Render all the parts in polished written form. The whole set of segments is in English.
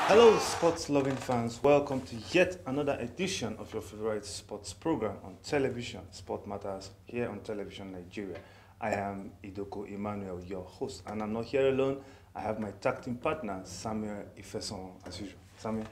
Hello, sports-loving fans. Welcome to yet another edition of your favorite sports program on television, Sport Matters, here on Television Nigeria. I am Idoko Emmanuel, your host, and I'm not here alone. I have my tag team partner, Samuel Ifeson, as usual. Samuel,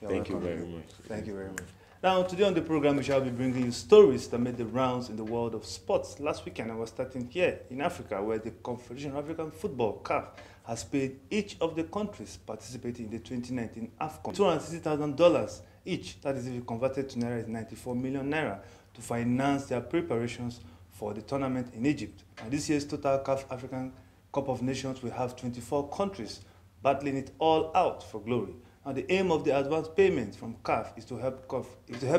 thank you very much. Thank you very much. Now, today on the program, we shall be bringing you stories that made the rounds in the world of sports. Last weekend, I was starting here in Africa, where the Confederation of African Football, CAF, has paid each of the countries participating in the 2019 AFCON $260,000 each, that is if you converted to Naira is 94 million Naira, to finance their preparations for the tournament in Egypt. And this year's total CAF African Cup of Nations will have 24 countries battling it all out for glory. Now, the aim of the advance payment from CAF is to help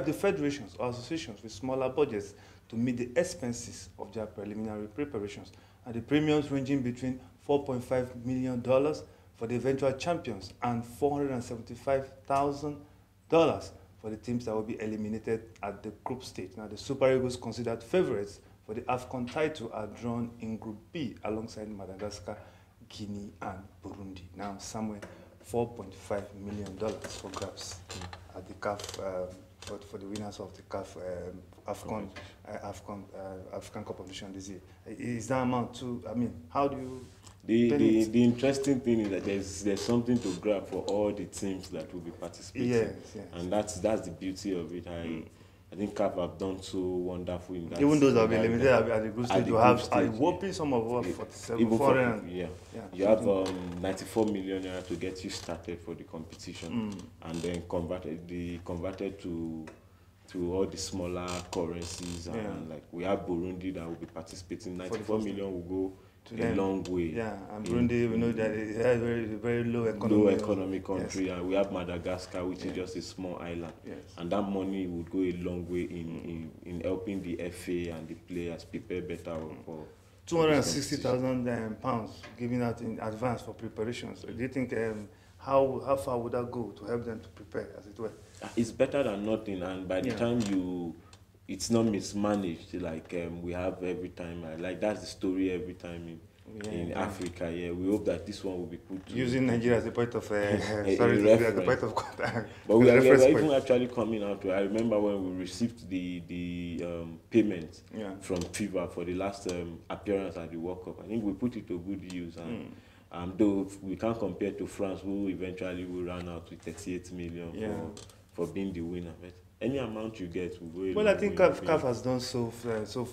the federations or associations with smaller budgets to meet the expenses of their preliminary preparations. And the premiums ranging between $4.5 million for the eventual champions and $475,000 for the teams that will be eliminated at the group stage. Now, the Super Eagles, considered favorites for the AFCON title, are drawn in Group B alongside Madagascar, Guinea, and Burundi. Now, somewhere $4.5 million for grabs at the CAF for the winners of the CAF AFCON African Cup of Nations this year. Is that amount too? I mean, how do you? The interesting thing is that there's something to grab for all the teams that will be participating. Yes. And that's the beauty of it. I think CAF have done so wonderful in that. Even those that have been limited at the group stage, you have a whopping sum of 47, 400. You have 94 million Naira to get you started for the competition, and then converted to all the smaller currencies, and like we have Burundi that will be participating. 94 million will go a long way. Yeah, and Burundi, we know that it has very low economic country, and we have Madagascar, which is just a small island. And that money would go a long way in helping the FA and the players prepare better for 260,000 pounds given out in advance for preparations. Do you think how far would that go to help them to prepare, as it were? It's better than nothing, and by the time it's not mismanaged like we have every time. Like that's the story every time in Africa. Yeah, we hope that this one will be put using Nigeria as a point of as a point of contact. But we are even actually coming out to. I remember when we received the payment from FIFA for the last appearance at the World Cup. I think we put it to good use, and though we can't compare to France, who eventually will run out with 38 million for being the winner. But any amount you get will go. Well, I think CAF has done so fine, so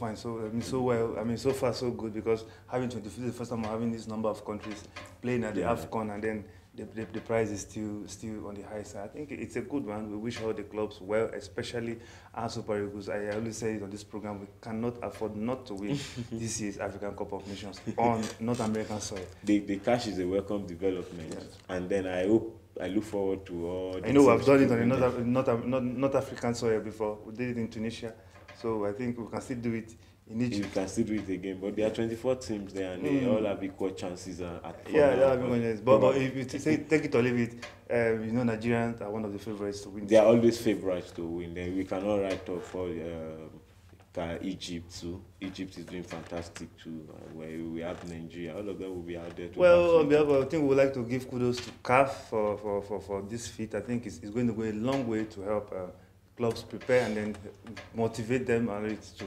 well. I mean, so far so good, because having 23 the first time having this number of countries playing at the AFCON, and then the prize is still on the high side. I think it's a good one. We wish all the clubs well, especially our Super Eagles. I always say it on this program, we cannot afford not to win this year's African Cup of Nations on North American soil. The cash is a welcome development, and then I look forward to all. I know I've done it on not African soil before. We did it in Tunisia, so I think we can still do it in Egypt. You can still do it again, but there are 24 teams there, and they all have equal chances at. But if you say take it or leave it, Nigerians are one of the favorites to win. They are always favorites to win. Then we cannot write off for Egypt too. Egypt is doing fantastic too. Where we have Nigeria, all of them will be out there. On behalf of, I think we would like to give kudos to CAF for this feat. I think it's going to go a long way to help clubs prepare and then motivate them to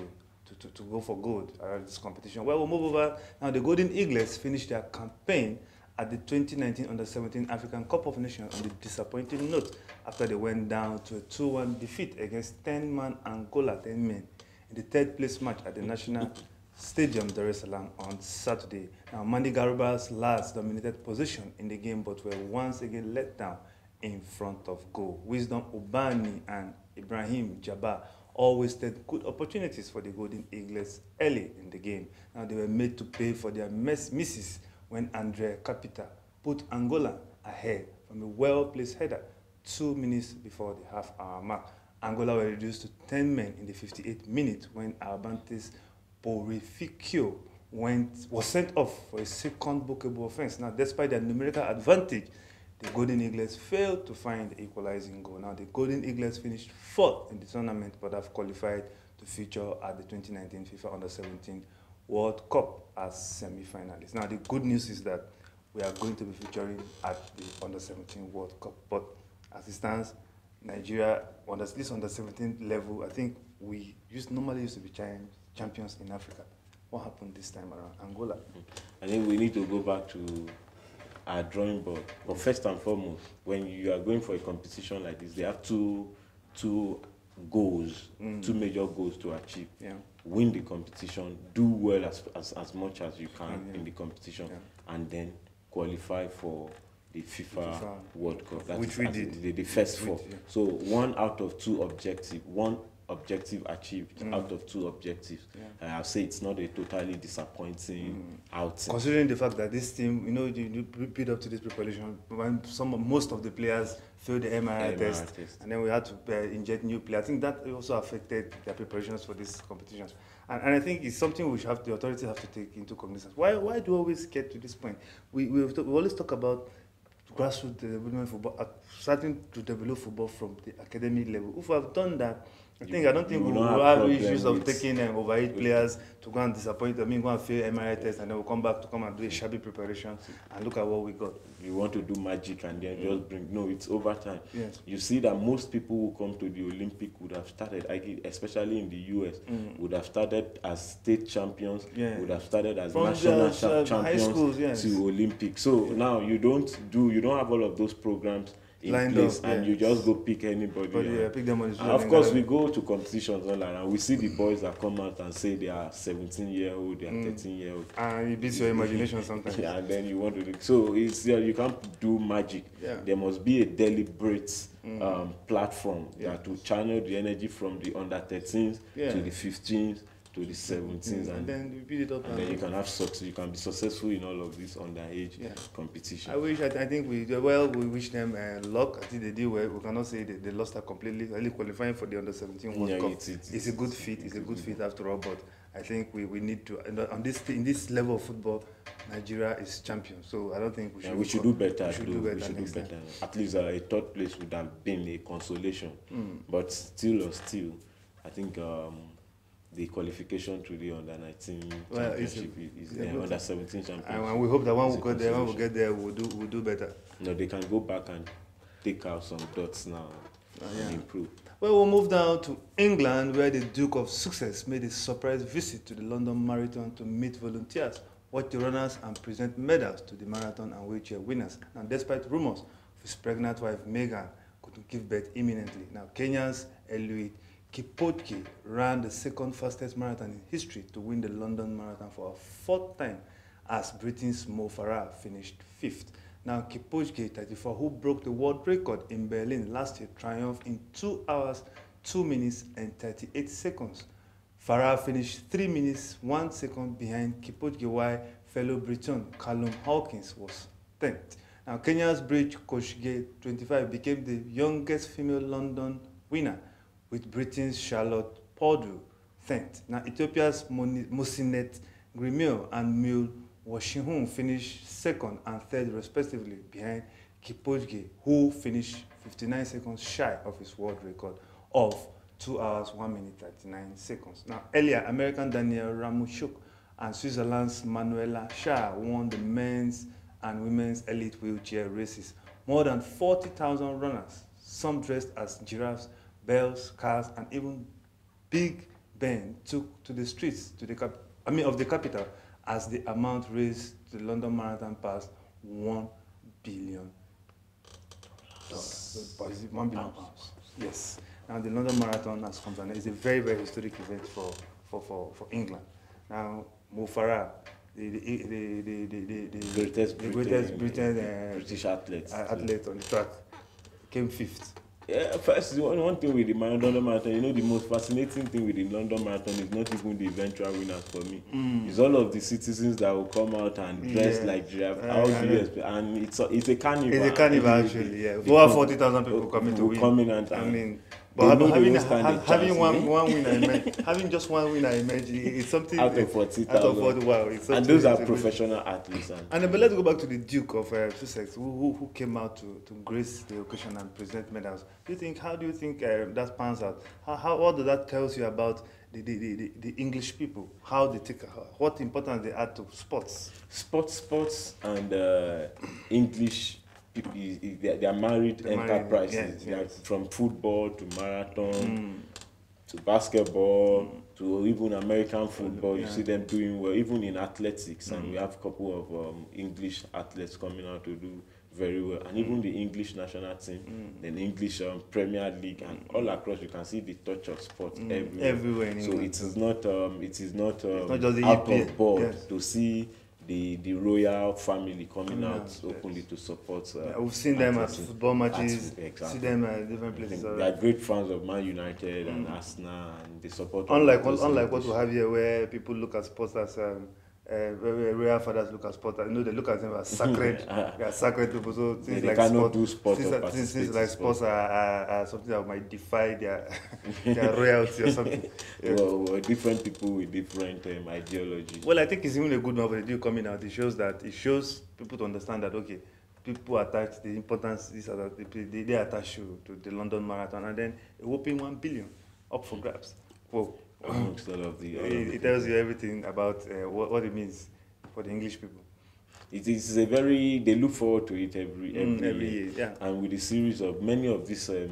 go for gold at this competition. Well, we'll move over now. The Golden Eaglets finished their campaign at the 2019 Under-17 African Cup of Nations on the disappointing note after they went down to a 2-1 defeat against 10-man Angola, 10 men, in the third-place match at the National Stadium, Dar es Salaam, on Saturday. Now, Mandi Garuba's lads dominated position in the game, but were once again let down in front of goal. Wisdom Ubani and Ibrahim Jabbar all wasted good opportunities for the Golden Eaglets early in the game. Now, they were made to pay for their misses when Andre Capita put Angola ahead from a well-placed header 2 minutes before the half-hour mark. Angola were reduced to 10 men in the 58th minute when Albantes Porificio was sent off for a second bookable offense. Now, despite their numerical advantage, the Golden Eaglets failed to find the equalizing goal. Now, the Golden Eaglets finished 4th in the tournament, but have qualified to feature at the 2019 FIFA Under-17 World Cup as semi-finalists. Now, the good news is that we are going to be featuring at the Under-17 World Cup. But as it stands, Nigeria, on this Under-17 level, I think we normally used to be champions in Africa. What happened this time around? Angola. I think we need to go back to our drawing board. But first and foremost, when you are going for a competition like this, they have two goals, two major goals to achieve. Yeah. Win the competition, do well as much as you can in the competition, and then qualify for the FIFA World Cup. That which we did. The first four. Yeah. So one out of two objectives, one objective achieved out of two objectives. Yeah. I'll say it's not a totally disappointing outing. Considering the fact that this team, you build up to this preparation, when most of the players failed the MRI test, and then we had to inject new players. I think that also affected their preparations for these competitions. And I think it's something the authorities have to take into cognizance. Why do we always get to this point? We always talk about grassroots development football, starting to develop football from the academic level. If we have done that, I don't think we will have issues of taking overweight players to go and disappoint them, go and fail MRI test, and then we'll come back to come and do a shabby preparation and look at what we got. You want to do magic and then just bring, no, it's over time. Yes. You see that most people who come to the Olympic would have started, especially in the US, would have started as state champions, would have started as from national champions schools, to Olympics. So now you don't have all of those programs in place, and you just go pick anybody. Pick them on the of course, we go to competitions online, and we see the boys that come out and say they are 17-year-old, they are 13-year-old. And it beats your imagination sometimes. And then you want to do. So it's you can't do magic. Yeah. There must be a deliberate platform that will channel the energy from the under-13s to the 15s. To the 17s, and then you build it up, and then you can have success. You can be successful in all of this underage competition. I think we wish them luck. I think they did well. We cannot say they lost that completely. Only qualifying for the Under-17 World Cup. It's a good feat. It's a good feat after all. But I think we need to in this level of football, Nigeria is champion. So I don't think we should do better. We should do better. At least a third place would have been a consolation. But still, I think. The qualification to the under-19 championship is under-17 championship. And we hope that when we get there, we'll do better. No, they can go back and take out some dots now and improve. Well, we'll move down to England, where the Duke of Sussex made a surprise visit to the London Marathon to meet volunteers, watch the runners, and present medals to the marathon and wheelchair winners. Now, despite rumors of his pregnant wife, Meghan, could give birth imminently. Now, Kenya's Eliud Kipchoge ran the second fastest marathon in history to win the London Marathon for a fourth time, as Britain's Mo Farah finished fifth. Now, Kipchoge, 34, who broke the world record in Berlin last year, triumphed in 2 hours, 2 minutes, and 38 seconds. Farah finished 3 minutes, 1 second behind Kipchoge, while fellow Briton Callum Hawkins was 10th. Now, Kenya's Bridge Kosgei, 25, became the youngest female London winner, with Britain's Charlotte Purdue 10th. Now, Ethiopia's Mosinet Grimil and Mule Washihun finished second and third, respectively, behind Kipchoge, who finished 59 seconds shy of his world record of 2 hours, 1 minute, 39 seconds. Now, earlier, American Daniel Ramushuk and Switzerland's Manuela Schär won the men's and women's elite wheelchair races. More than 40,000 runners, some dressed as giraffes, bells, cars, and even Big Ben took to the streets of the capital as the amount raised to the London Marathon passed $1 billion. £1 billion. Yes. Now the London Marathon has come to an end. It's a very, very historic event for England. Now Mo Farah, the greatest British athlete on the track, came fifth. Yeah, first, one thing with the London Marathon, the most fascinating thing with the London Marathon is not even the eventual winners for me. It's all of the citizens that will come out and dress like giraffe. And it's a carnival. It's a carnival, actually, yeah. Over 40,000 people coming to win. But having one winner emerge, having just one winner emerge, it's something out of 40,000. Wow, and those are professional athletes. But let's go back to the Duke of Sussex, who came out to grace the occasion and present medals. How do you think that pans out? What does that tell you about the English people, how they take, what importance they add to sports. Sports, and English people, they are married enterprises. Yes. From football to marathon to basketball to even American football. You see them doing well, even in athletics, and we have a couple of English athletes coming out to do very well, and even the English national team, then English Premier League, and all across you can see the touch of sport everywhere. In so England. it is not just the out EPL. of board Yes. to see the royal family coming out openly to support. We've seen them at football matches, exactly. See them at different places. They are great fans of Man United and Arsenal, and they support. Unlike what we have here, where people look at sports as royal fathers look at sport. I know they look at them as sacred. They are sacred people. So things they like cannot sport, do sport things like sports are something that might defy their royalty or something. Well, different people with different ideology. Well, I think it's even a good one for the deal coming out. It shows people to understand that okay, people attach the importance. They attach to the London Marathon, and then a whopping 1 billion up for grabs. Whoa. Amongst all of it tells you everything about what it means for the English people. It is a very, they look forward to it every year. Yeah. And with a series of many of this, a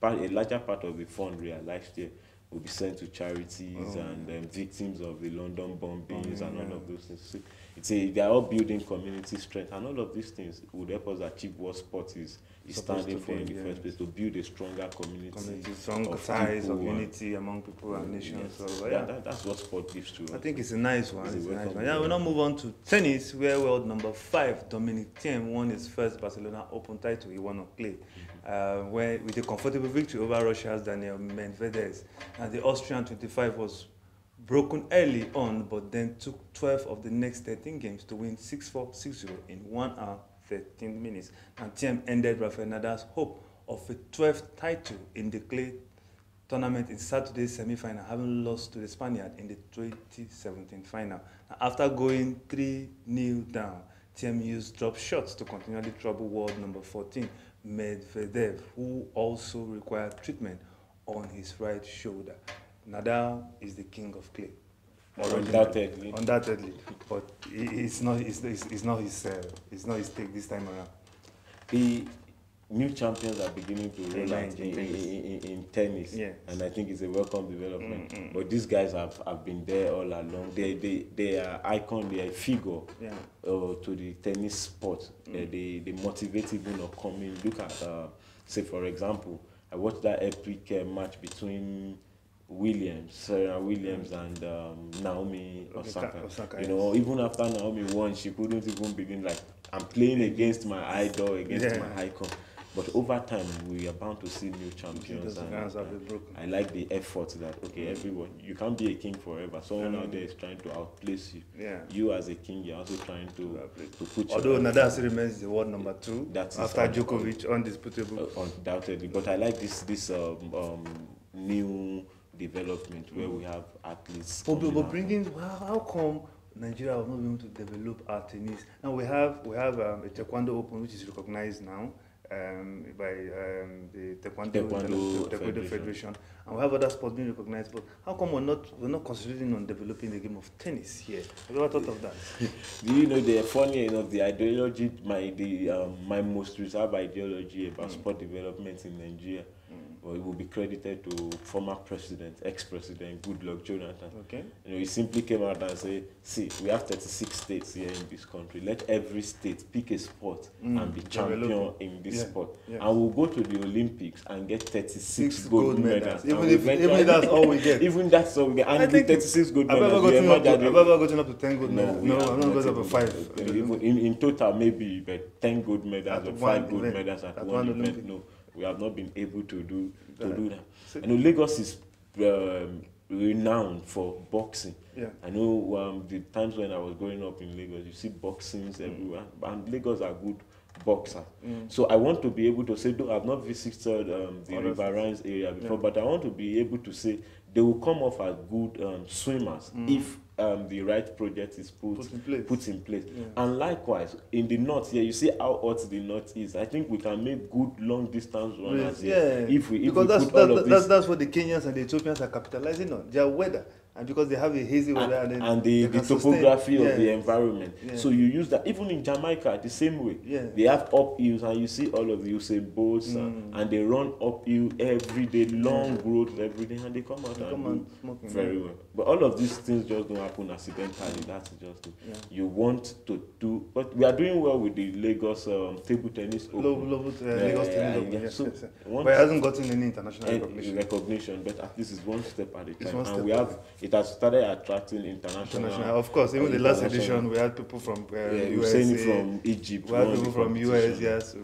larger part of the fund realized year will be sent to charities and victims of the London bombings and all of those things. So they are all building community strength, and all of these things would help us achieve what sport is standing for in the first place, to build a stronger community strong ties of unity among people and nations. Yes. So, that's what sport gives to us. I think it's a nice one. Yeah, we'll now move on to tennis, where world number 5, DOMINIC THIEM, won his first Barcelona Open title. He won on clay, where with a comfortable victory over Russia's Daniel Medvedev. And the Austrian 25 was broken early on, but then took 12 of the next 13 games to win 6-4, 6-0 in 1 hour, 13 minutes. And THIEM ended Rafael Nadal's hope of a 12th title in the clay tournament in Saturday's semi-final, having lost to the Spaniard in the 2017 final. Now, after going 3-0 down, THIEM used drop shots to continually trouble world number 14, Medvedev, who also required treatment on his right shoulder. Nadal is the king of clay. Undoubtedly, but it's not his take this time around. The new champions are beginning to roll out in tennis, and I think it's a welcome development. But these guys have been there all along. They are icon, they are a figure to the tennis sport. They motivate even upcoming. Look at say for example, I watched that epic match between Serena Williams and Naomi Osaka. You know, even after Naomi won, she couldn't even begin like, I'm playing against my idol, against my icon. But over time, we are bound to see new champions. And I like the effort that, everyone, you can't be a king forever. Someone out there is trying to outplace you. You as a king, you're also trying to put Although Nadal still remains the world number 2 after Djokovic, undisputable. Undoubtedly. But I like this new development where we have athletes. But bringing, how come Nigeria was not able to develop our tennis? Now we have a Taekwondo Open, which is recognized now by the Taekwondo Federation, and we have other sports being recognized. But how come we're not concentrating on developing the game of tennis here? Have you ever thought of that? Do you know, the funny enough, the ideology, my most reserved ideology about sport development in Nigeria, well, it will be credited to former president, ex-president Goodluck Jonathan. You know, he simply came out and said, see, we have 36 states here in this country. Let every state pick a sport and be champion in this sport. And we'll go to the Olympics and get 36 gold medals. Even that's all we get. Even that's all we get. And the 36 gold medals. I've ever gotten up to 10 gold medals. No, I'm not going up to 5. In total, maybe 10 gold medals or 5 gold medals at one event. No. We have not been able to do that. I know Lagos is renowned for boxing. I know the times when I was growing up in Lagos, you see boxings everywhere, and Lagos are good boxer. So I want to be able to say, though I've not visited the Riverines area before, but I want to be able to say they will come off as good swimmers if the right project is put in place. Yeah. And likewise, in the north here, you see how hot the north is. I think we can make good long distance runners here if we put all of this. That's what the Kenyans and the Ethiopians are capitalizing on, their weather. And because they have a hazy weather and the topography of the environment. Yeah. So you use that. Even in Jamaica, the same way. Yeah. They have uphills, and you see all of the Usain Bolts, and they run uphill every day, long roads every day, and they come out and do very well. But all of these things just don't happen accidentally. That's just it. Yeah. You want to do, but we are doing well with the Lagos table tennis open. Lagos tennis open. Yes, yes. But it hasn't gotten any international recognition. But at least it's one step at a time. And we have. It has started attracting international. Of course, even the last edition, we had people from USA, from Egypt. We had people from US, yes.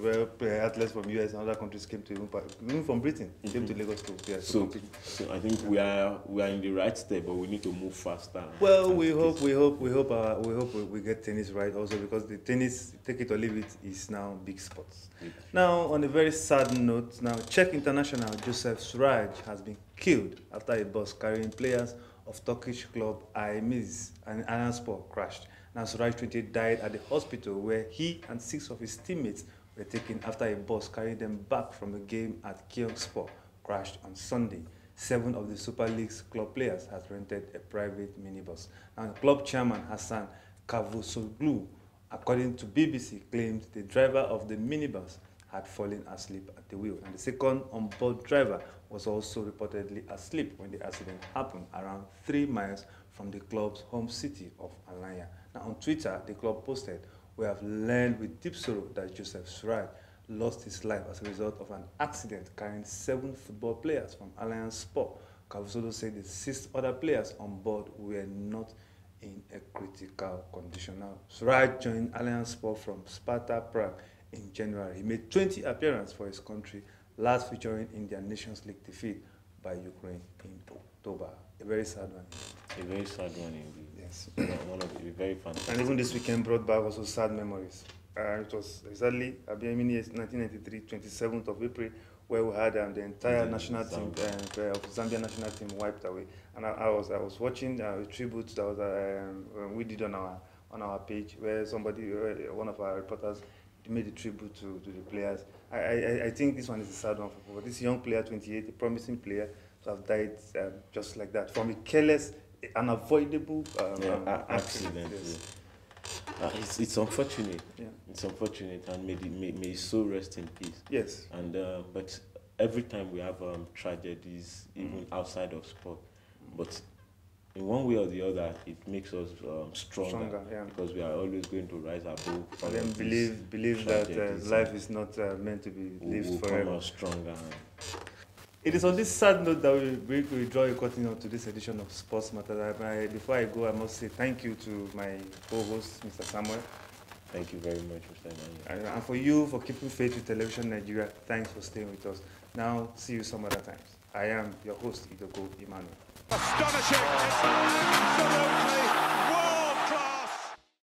Athletes from US and other countries came to even from Britain came to Lagos to compete. So I think we are in the right step, but we need to move faster. Well, we hope we get tennis right also, because the tennis, take it or leave it, is now big sports. Now, on a very sad note, Czech international Josef Suraj has been killed after a bus carrying players of Turkish club Aimiz and Alanspor crashed. Now, Suraj 28 died at the hospital where he and 6 of his teammates were taken after a bus carrying them back from a game at Kiyokspor crashed on Sunday. 7 of the Super League's club players had rented a private minibus. And club chairman Hassan Kavusoglu, according to BBC, claimed the driver of the minibus had fallen asleep at the wheel, and the second on-board driver was also reportedly asleep when the accident happened around 3 miles from the club's home city of Alanya. Now, on Twitter, the club posted, "We have learned with deep sorrow that Josef Suraj lost his life as a result of an accident carrying 7 football players from Alliance Sport." Kavusoglu said the 6 other players on board were not in a critical condition. Now, Suraj joined Alliance Sport from Sparta Prague in January. He made 20 appearances for his country, last featuring in their Nations League defeat by Ukraine in October. A very sad one. A very sad one indeed. Yes. One of the very fantastic. And even this weekend brought back also sad memories. It was exactly 1993, 27th of April, where we had the entire national team of Zambia national team wiped away. And I was watching a tribute that was we did on our page, where one of our reporters made a tribute to the players. I think this one is a sad one for this young player, 28, a promising player, to have died just like that from a careless, unavoidable accident. Yes. It's unfortunate. Yeah. It's unfortunate, and may his soul rest in peace. Yes. And but every time we have tragedies, even outside of sport, but in one way or the other, it makes us stronger, because we are always going to rise above. And then believe that life is not meant to be lived forever. Come out stronger. It is on this sad note that we draw a curtain to this edition of Sports Matters. Before I go, I must say thank you to my co-host, Mr. Samuel. Thank you very much, Mr. Emmanuel. And for you, for keeping faith with Television Nigeria, thanks for staying with us. Now, see you some other times. I am your host, Idogo Emmanuel. Astonishing!